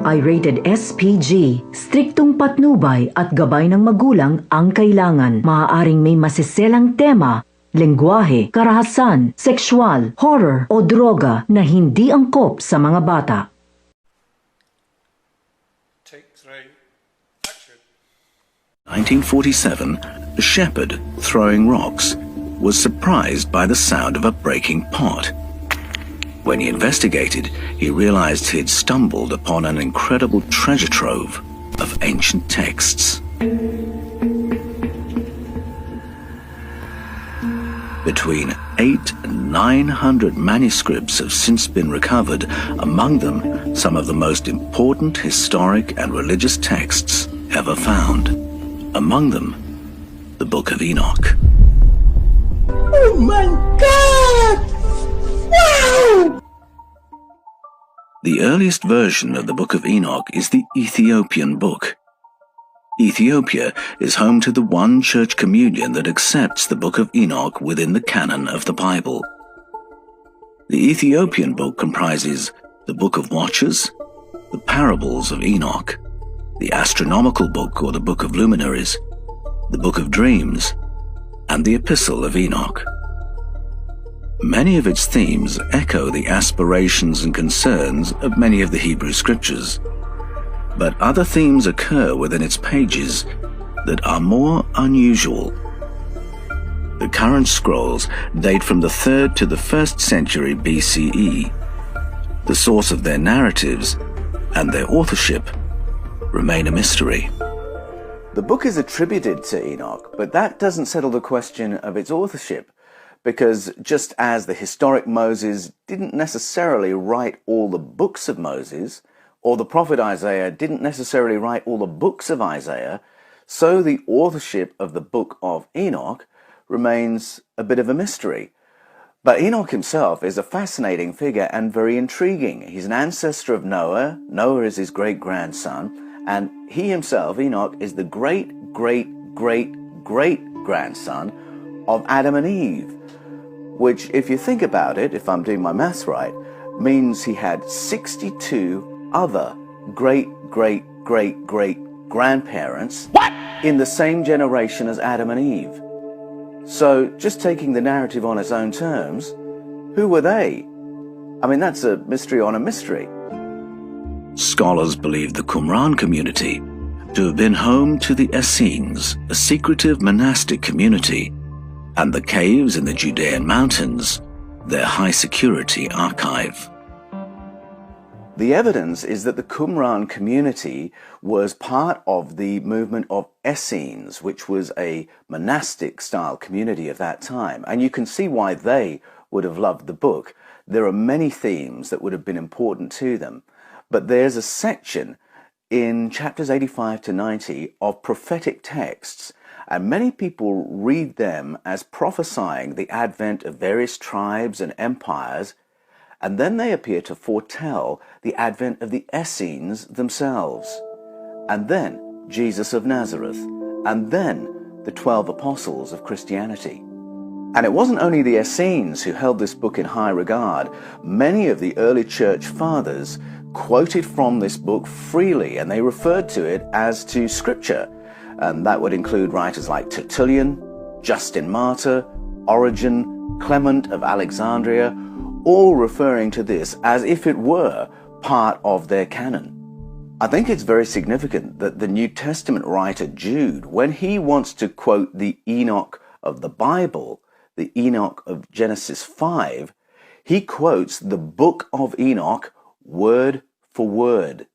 ay rated SPG. Striktong patnubay at gabay ng magulang ang kailangan. Maaaring may masiselang tema, lengguwahe, karahasan, sexual, horror o droga na hindi angkop sa mga bata. Take 3. Action. 1947, a shepherd throwing rocks was surprised by the sound of a breaking pot. When he investigated, he realized he had stumbled upon an incredible treasure trove of ancient texts. Between 800 and 900 manuscripts have since been recovered, among them some of the most important historic and religious texts ever found. Among them, the Book of Enoch. Oh my God! Wow! The earliest version of the Book of Enoch is the Ethiopian book. Ethiopia is home to the one church communion that accepts the Book of Enoch within the canon of the Bible. The Ethiopian book comprises the Book of Watchers, the Parables of Enoch, the Astronomical Book or the Book of Luminaries, the Book of Dreams, and the Epistle of Enoch. Many of its themes echo the aspirations and concerns of many of the Hebrew scriptures, but other themes occur within its pages that are more unusual. The current scrolls date from the 3rd to the 1st century BCE. The source of their narratives and their authorship remain a mystery. The book is attributed to Enoch, but that doesn't settle the question of its authorship, because just as the historic Moses didn't necessarily write all the books of Moses, or the prophet Isaiah didn't necessarily write all the books of Isaiah, so the authorship of the Book of Enoch remains a bit of a mystery. But Enoch himself is a fascinating figure and very intriguing. He's an ancestor of Noah. Noah is his great-grandson, and he himself, Enoch, is the great-great-great-great-grandson of Adam and Eve, which, if you think about it, if I'm doing my maths right, means he had 62 other great-great-great-great-grandparents in the same generation as Adam and Eve. So, just taking the narrative on its own terms, who were they? I mean, that's a mystery on a mystery. Scholars believe the Qumran community to have been home to the Essenes, a secretive monastic community, and the caves in the Judean mountains, their high-security archive. The evidence is that the Qumran community was part of the movement of Essenes, which was a monastic-style community of that time. And you can see why they would have loved the book. There are many themes that would have been important to them. But there's a section in chapters 85 to 90 of prophetic texts, and many people read them as prophesying the advent of various tribes and empires, and then they appear to foretell the advent of the Essenes themselves, and then Jesus of Nazareth, and then the 12 apostles of Christianity. And it wasn't only the Essenes who held this book in high regard. Many of the early church fathers quoted from this book freely, and they referred to it as to scripture. And that would include writers like Tertullian, Justin Martyr, Origen, Clement of Alexandria, all referring to this as if it were part of their canon. I think it's very significant that the New Testament writer Jude, when he wants to quote the Enoch of the Bible, the Enoch of Genesis 5, he quotes the Book of Enoch word for word.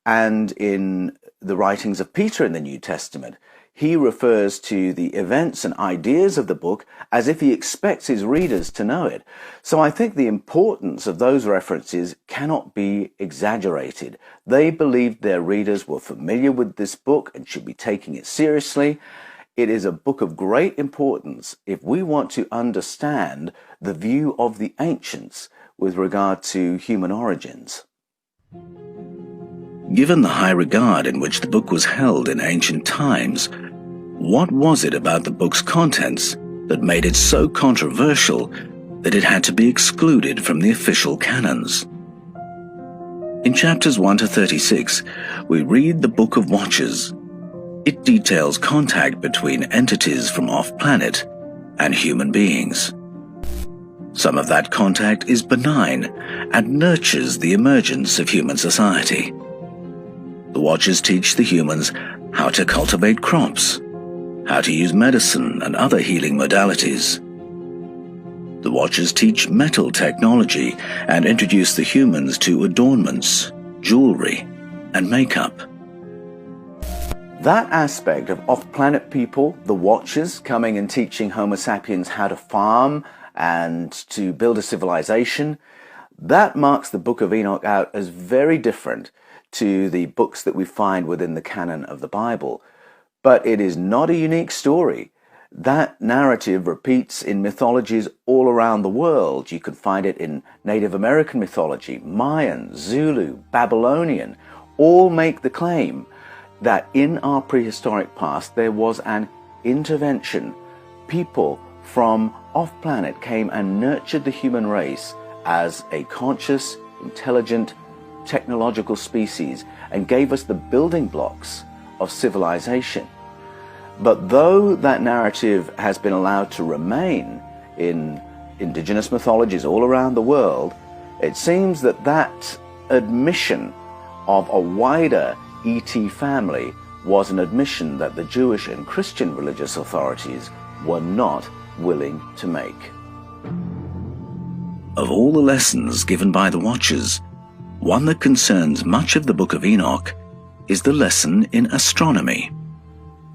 And in the writings of Peter in the New Testament, he refers to the events and ideas of the book as if he expects his readers to know it. So I think the importance of those references cannot be exaggerated. They believed their readers were familiar with this book and should be taking it seriously. It is a book of great importance if we want to understand the view of the ancients with regard to human origins. Given the high regard in which the book was held in ancient times, what was it about the book's contents that made it so controversial that it had to be excluded from the official canons? In chapters 1 to 36, we read the Book of Watchers. It details contact between entities from off-planet and human beings. Some of that contact is benign and nurtures the emergence of human society. The Watchers teach the humans how to cultivate crops, how to use medicine and other healing modalities. The Watchers teach metal technology and introduce the humans to adornments, jewelry, and makeup. That aspect of off-planet people, the Watchers, coming and teaching Homo sapiens how to farm and to build a civilization, that marks the Book of Enoch out as very different to the books that we find within the canon of the Bible. But it is not a unique story. That narrative repeats in mythologies all around the world. You can find it in Native American mythology, Mayan, Zulu, Babylonian. All make the claim that in our prehistoric past there was an intervention. People from off-planet came and nurtured the human race as a conscious, intelligent, technological species and gave us the building blocks of civilization. But though that narrative has been allowed to remain in indigenous mythologies all around the world, it seems that that admission of a wider ET family was an admission that the Jewish and Christian religious authorities were not willing to make. Of all the lessons given by the Watchers, one that concerns much of the Book of Enoch is the lesson in astronomy.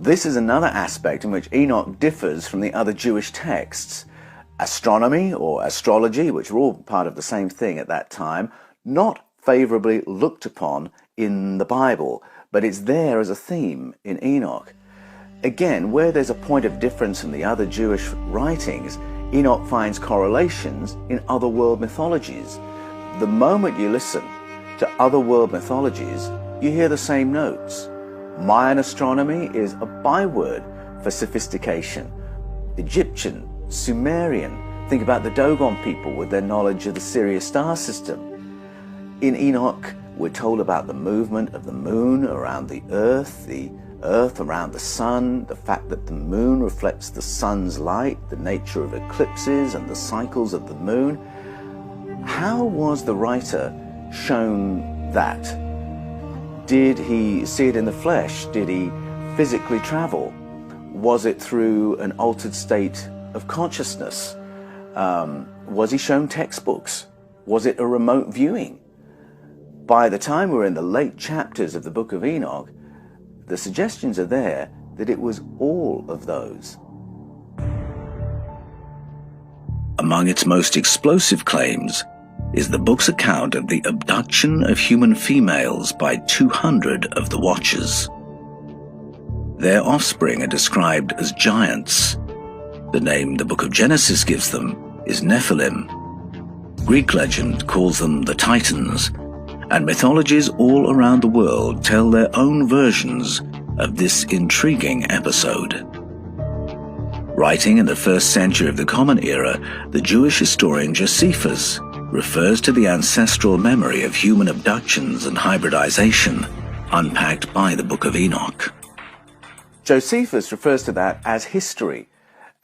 This is another aspect in which Enoch differs from the other Jewish texts. Astronomy or astrology, which were all part of the same thing at that time, not favorably looked upon in the Bible, but it's there as a theme in Enoch. Again, where there's a point of difference from the other Jewish writings, Enoch finds correlations in other world mythologies. The moment you listen to other world mythologies, you hear the same notes. Mayan astronomy is a byword for sophistication. Egyptian, Sumerian, think about the Dogon people with their knowledge of the Sirius star system. In Enoch, we're told about the movement of the moon around the earth around the sun, the fact that the moon reflects the sun's light, the nature of eclipses and the cycles of the moon. How was the writer shown that? Did he see it in the flesh? Did he physically travel? Was it through an altered state of consciousness? Was he shown textbooks? Was it a remote viewing? By the time we're in the late chapters of the Book of Enoch, the suggestions are there that it was all of those. Among its most explosive claims is the book's account of the abduction of human females by 200 of the Watchers. Their offspring are described as giants. The name the book of Genesis gives them is Nephilim. Greek legend calls them the Titans, and mythologies all around the world tell their own versions of this intriguing episode. Writing in the 1st century of the Common Era, the Jewish historian Josephus refers to the ancestral memory of human abductions and hybridization unpacked by the Book of Enoch. Josephus refers to that as history,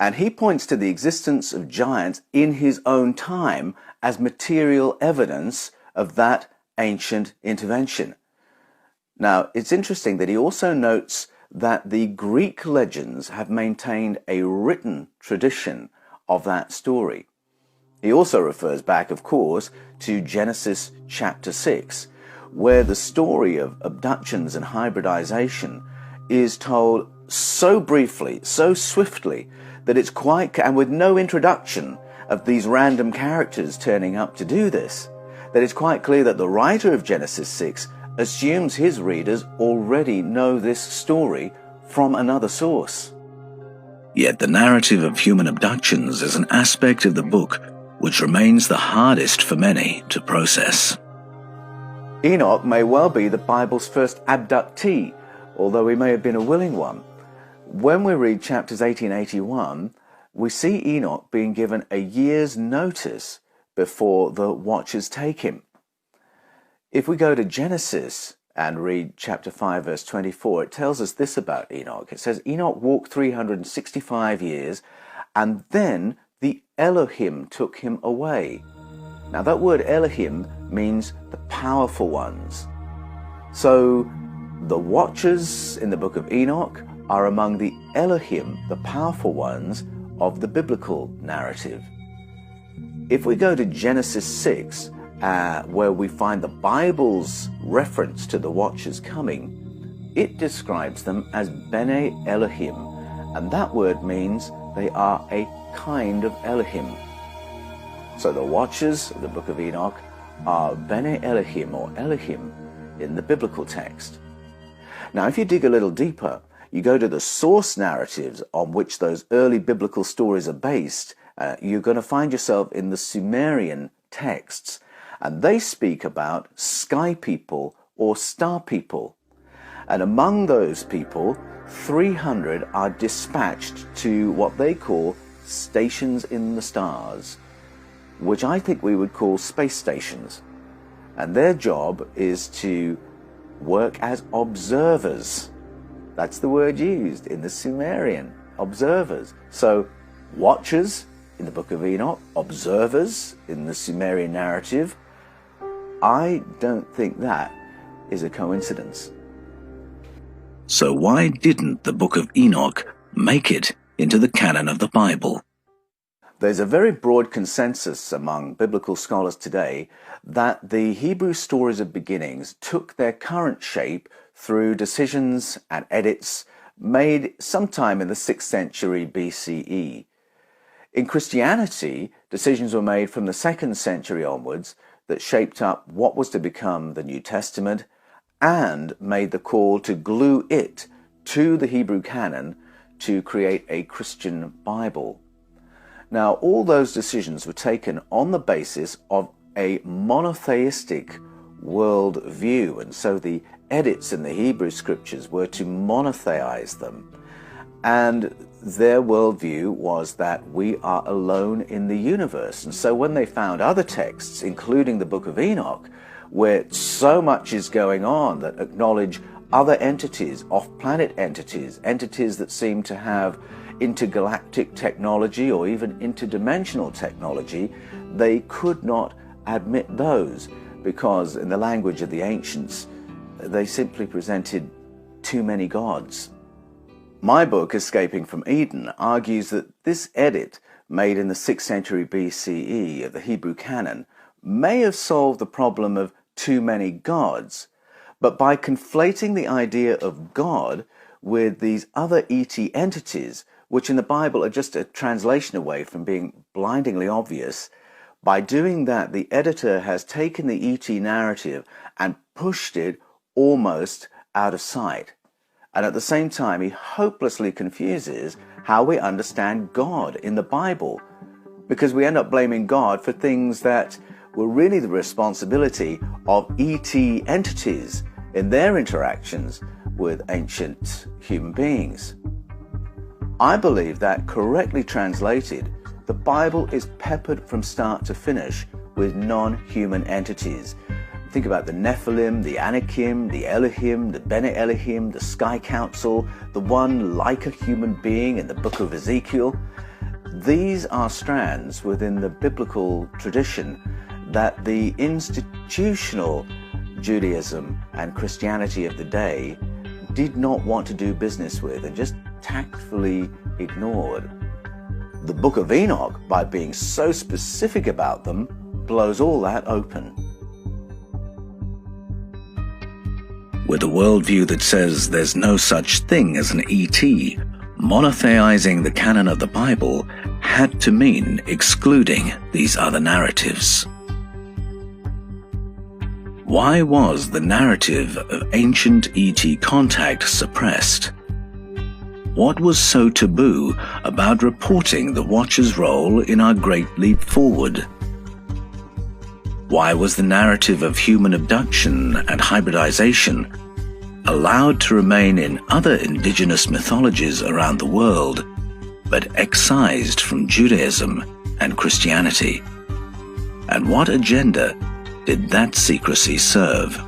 and he points to the existence of giants in his own time as material evidence of that ancient intervention. Now, it's interesting that he also notes that the Greek legends have maintained a written tradition of that story. He also refers back, of course, to Genesis chapter 6, where the story of abductions and hybridization is told so briefly, so swiftly, that it's quite, and with no introduction of these random characters turning up to do this, that it's quite clear that the writer of Genesis 6 assumes his readers already know this story from another source. Yet the narrative of human abductions is an aspect of the book which remains the hardest for many to process. Enoch may well be the Bible's first abductee, although he may have been a willing one. When we read chapters 80 and 81, we see Enoch being given a year's notice before the Watchers take him. If we go to Genesis and read chapter 5, verse 24, it tells us this about Enoch. It says, Enoch walked 365 years, and then the Elohim took him away. Now that word Elohim means the powerful ones. So the watchers in the book of Enoch are among the Elohim, the powerful ones of the biblical narrative. If we go to Genesis 6, where we find the Bible's reference to the watchers coming, it describes them as Bene Elohim, and that word means they are a kind of Elohim. So the watchers of the book of Enoch are Bene Elohim or Elohim in the biblical text. Now, if you dig a little deeper, you go to the source narratives on which those early biblical stories are based, you're going to find yourself in the Sumerian texts, and they speak about sky people or star people. And among those people, 300 are dispatched to what they call stations in the stars, which I think we would call space stations. And their job is to work as observers. That's the word used in the Sumerian, observers. So watchers in the book of Enoch, observers in the Sumerian narrative. I don't think that is a coincidence. So why didn't the book of Enoch make it into the canon of the Bible? There's a very broad consensus among biblical scholars today that the Hebrew stories of beginnings took their current shape through decisions and edits made sometime in the 6th century BCE. In Christianity, decisions were made from the 2nd century onwards that shaped up what was to become the New Testament and made the call to glue it to the Hebrew canon to create a Christian Bible. Now, all those decisions were taken on the basis of a monotheistic world view, and so the edits in the Hebrew scriptures were to monotheize them. And their worldview was that we are alone in the universe. And so when they found other texts, including the book of Enoch, where so much is going on that acknowledge other entities, off-planet entities, entities that seem to have intergalactic technology or even interdimensional technology, they could not admit those because, in the language of the ancients, they simply presented too many gods. My book, Escaping from Eden, argues that this edit made in the 6th century BCE of the Hebrew canon may have solved the problem of too many gods, but by conflating the idea of God with these other ET entities, which in the Bible are just a translation away from being blindingly obvious, by doing that, the editor has taken the ET narrative and pushed it almost out of sight. And at the same time, he hopelessly confuses how we understand God in the Bible, because we end up blaming God for things that were really the responsibility of ET entities in their interactions with ancient human beings. I believe that, correctly translated, the Bible is peppered from start to finish with non-human entities. Think about the Nephilim, the Anakim, the Elohim, the Bene Elohim, the Sky Council, the one like a human being in the book of Ezekiel. These are strands within the biblical tradition that the institutional Judaism and Christianity of the day did not want to do business with and just tactfully ignored. The book of Enoch, by being so specific about them, blows all that open. With a worldview that says there's no such thing as an ET, monotheizing the canon of the Bible had to mean excluding these other narratives. Why was the narrative of ancient ET contact suppressed? What was so taboo about reporting the Watcher's role in our Great Leap Forward? Why was the narrative of human abduction and hybridization allowed to remain in other indigenous mythologies around the world, but excised from Judaism and Christianity? And what agenda did that secrecy serve?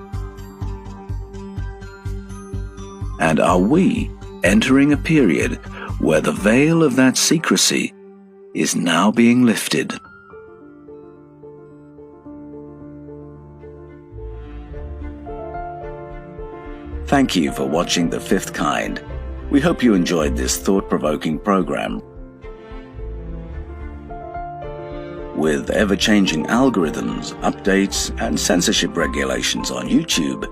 And are we entering a period where the veil of that secrecy is now being lifted? Thank you for watching The Fifth Kind. We hope you enjoyed this thought-provoking program. With ever-changing algorithms, updates, and censorship regulations on YouTube,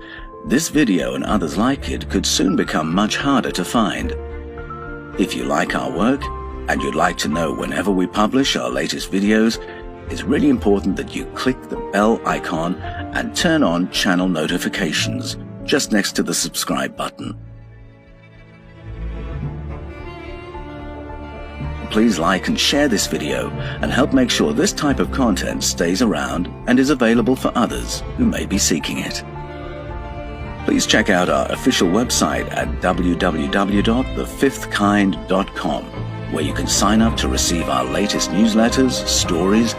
this video and others like it could soon become much harder to find. If you like our work, and you'd like to know whenever we publish our latest videos, it's really important that you click the bell icon and turn on channel notifications just next to the subscribe button. Please like and share this video and help make sure this type of content stays around and is available for others who may be seeking it. Please check out our official website at www.thefifthkind.com, where you can sign up to receive our latest newsletters, stories,